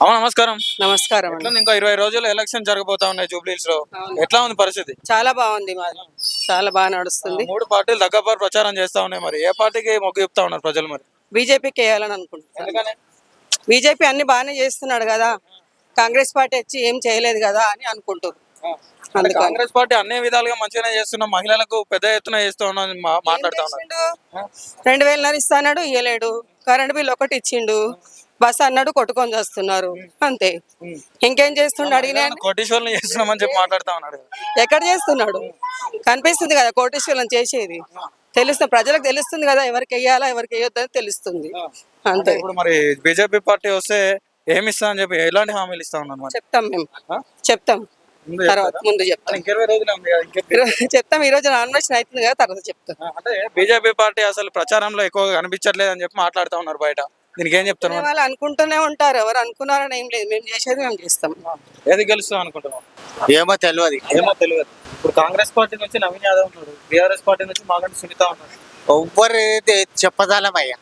అమ్మ నమస్కారం. నమస్కారం అండి. ఎట్లా ఉంది? ఇంకా 20 రోజుల్లో ఎలక్షన్ జరగబోతా ఉన్నాయి జూబ్లీస్ లో. అవును. ఎట్లా ఉంది పరిస్థితి? చాలా బాగుంది మాది, చాలా బాగా నడుస్తుంది. మూడు పార్టీలు దగ్గర ప్రచారం చేస్తా ఉన్నాయి. మరి ఏ పార్టీకి మొగ్గు చెప్తా ఉన్నారు ప్రజలు? మరి బీజేపీకి వేయాలని అనుకుంటున్నాను. ఎందుకని? బీజేపీ అన్ని బాగానే చేస్తున్నాడు కదా, కాంగ్రెస్ పార్టీ వచ్చి ఏం చేయలేదు కదా అని అనుకుంటారు. అంటే అందుకని కాంగ్రెస్ పార్టీ అన్ని విధాలుగా మంచిగానే చేస్తున్నాం, మహిళలకు పెద్ద ఎత్తున చేస్తూ ఉన్నాం మాట్లాడుతా ఉన్నారు. 2000 ఇస్తాడు, ఇయ్యలేడు. కరెంట్ బిల్ ఒకటి ఇచ్చిండు, బస్ అన్నాడు, కొట్టుకొని చేస్తున్నారు అంతే. ఇంకేం చేస్తుండు అడిగినా? కోటీశ్వరులు చేస్తున్నామని చెప్పి మాట్లాడుతా ఉన్నాడు. ఎక్కడ చేస్తున్నాడు? కనిపిస్తుంది కదా కోటేశ్వరం చేసేది. తెలుస్తుంది, ప్రజలకు తెలుస్తుంది కదా, ఎవరికి వెయ్యాలా ఎవరికి వేయొద్దని తెలుస్తుంది అంతే. ఇప్పుడు మరి బీజేపీ పార్టీ వస్తే ఏమి ఇస్తా అని చెప్పి ఎలాంటి హామీలు ఇస్తా ఉన్నారు? చెప్తాం మేము, చెప్తాం తర్వాత, ముందు చెప్తాం. 20 రోజులు ఉంది కదా. చెప్తాం. ఈ రోజు నామినేషన్ అవుతుంది కదా, తర్వాత చెప్తాం. అంటే బీజేపీ పార్టీ అసలు ప్రచారంలో ఎక్కువగా కనిపించట్లేదు అని చెప్పి మాట్లాడుతా ఉన్నారు బయట. దీనికి ఏం చెప్తారు? వాళ్ళు అనుకుంటూనే ఉంటారు, ఎవరు అనుకున్నారని ఏం లేదు, మేము చేసేది మేము చేస్తాం. ఏది గెలుస్తాం అనుకుంటున్నాం? ఏమో తెలియదు. ఇప్పుడు కాంగ్రెస్ పార్టీ నుంచి నవీన్ యాదవ్ ఉన్నాడు, బీఆర్ఎస్ పార్టీ నుంచి మాగంటి సునీత ఉన్నారు. ఎవ్వరు చెప్పదాలమయ్యా.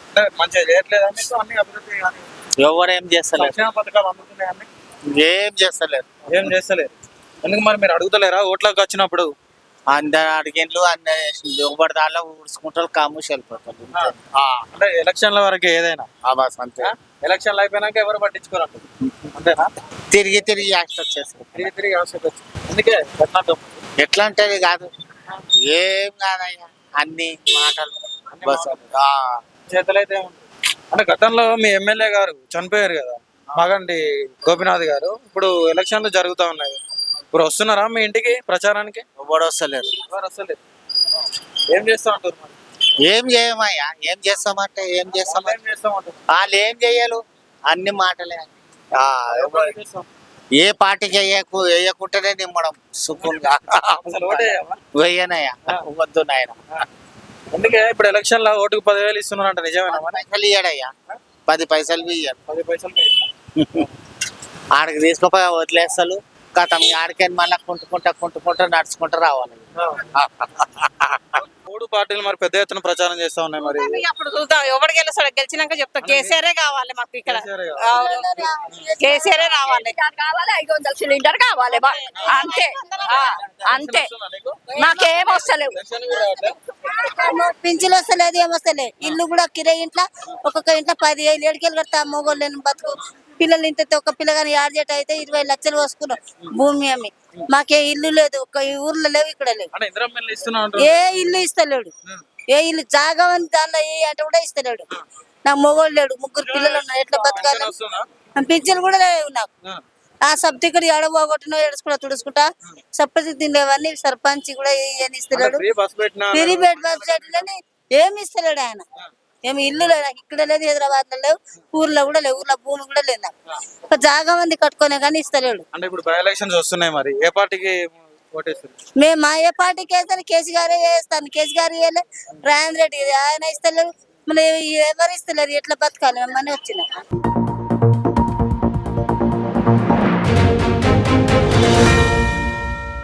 అంటే మంచిగా చేయట్లేదా మీకు? అన్ని అభివృద్ధి కానీ ఎవరు ఏం చేస్తలేరు, సంక్షేమ పథకాలు అందుతున్నాయి అన్ని ఏం చేస్తలేరు. ఏం చేస్తలేరు. ఎందుకు మరి మీరు అడుగుతలేరా ఓట్లకు వచ్చినప్పుడు? అందరు అడిగిన్లు అన్నీ ఎవరి దానిలో ఊడ్చుకుంటారు, కామూసి వెళ్ళిపోతారు. అంటే ఎలక్షన్ల వరకు ఏదైనా బస్ అంతే. ఎలక్షన్లు అయిపోయినాక ఎవరు పట్టించుకోరంట, అంతేనా? తిరిగి తిరిగి యాక్ట్ వచ్చేస్తారు. తిరిగి అవసరం వచ్చింది. అందుకే ఎట్లా అంటే కాదు, ఏం కాదయ్యా, అన్ని మాటలు బస్. చేతులైతే అంటే గతంలో మీ ఎమ్మెల్యే గారు చనిపోయారు కదా, మాగంటి గోపినాథ్ గారు. ఇప్పుడు ఎలక్షన్లు జరుగుతూ ఉన్నాయి, ఇప్పుడు వస్తున్నారా మీ ఇంటికి ప్రచారానికి? ఎవరు వస్తలేరు. ఎవరు వస్తలేదు. ఏం చేస్తా ఉంటారు మరి? ఏం చేయమయ్యా, ఏం చేస్తామంటే ఏం చేస్తామంటే వాళ్ళు ఏం చెయ్యరు, అన్ని మాటలే. ఏ పార్టీకి వేయకుంటేనే నిమ్మడం సుఖంగా వేయనయ్యా, వద్దు నాయన. అందుకే ఇప్పుడు ఎలక్షన్ లో ఓటుకు 10,000 ఇస్తున్నారంట, నిజమేనా? పైసలు ఇయ్యడయ్యా, 10 పైసలు ఇయ్యారు. 10 పైసలు ఆడికి తీసుకుపోయి వదిలేస్తారు, గతం ఆడికని మళ్ళీ కుంటుకుంటా నడుచుకుంటూ రావాలి. మూడు పార్టీలు మరి పెద్ద ఎత్తున ప్రచారం చేస్తా ఉన్నాయి. మరి అప్పుడు చూద్దాం, ఎవరు గెలుస్తాడు, గెలిచినాక చెప్తా. కేసీఆర్ కావాలి మాకు ఇక్కడ, కేసీఆర్ రావాలి. 500 సిలిండర్ కావాలి అంతే, అంతే. మాకేం వస్తలేవు, పింఛలు వస్తలేదు, ఏమొస్తలేదు. ఇల్లు కూడా కిరాయి, ఇంట్లో ఒక్కొక్క ఇంట్లో 10,000 ఏడుకెళ్ళి కడతా. మొగోళ్ళని బతుకు పిల్లలు ఇంత ఒక పిల్లగాని యాడ్జెట్ అయితే 20 లక్షలు పోసుకున్నాం భూమి అమ్మి. మాకే ఇల్లు లేదు, ఒక ఊర్లో లేవు, ఇక్కడ లేవు. ఏ ఇల్లు ఇస్తలేడు, ఏ ఇల్లు జాగా ఉంది దానిలో ఏ అంటే కూడా ఇస్తలేడు. నాకు మొగోళ్ళు లేడు, 3 పిల్లలు ఉన్నారు, ఎట్లా బతకాలి? పింఛన్లు కూడా లేవు నాకు. ఆ సబ్సిడీ ఎడబోగొట్టిన ఏడుచుకుంటా తుడుచుకుంటా సబ్సిడీ తినేవన్నీ సర్పంచ్ కూడా ఏమి ఇస్తలేడు. ఫ్రీ బెడ్ బస్ ఏమి ఇస్తలేడు ఆయన. ఏమి ఇల్లు లేదు ఇక్కడ, లేదు హైదరాబాద్ లో లేవు, ఊర్లో కూడా లేవు, ఊర్లో భూమి కూడా లేదు. ఒక జాగా మంది కట్టుకునే కానీ ఇస్తలేడు. అంటే ఇప్పుడు బై ఎలక్షన్స్ వస్తున్నాయి, మరి ఏ పార్టీకి ఓటేస్తారు? మేము మా ఏ పార్టీకి వేస్తాను, కేసీఆర్ వేస్తాను. కేసీఆర్ వేయలే, రేవంత్ రెడ్డి ఆయన ఇస్తలేరు, మళ్ళీ ఎవరు ఇస్తలేరు. ఎట్లా బతకాలి? మమ్మల్ని వచ్చిన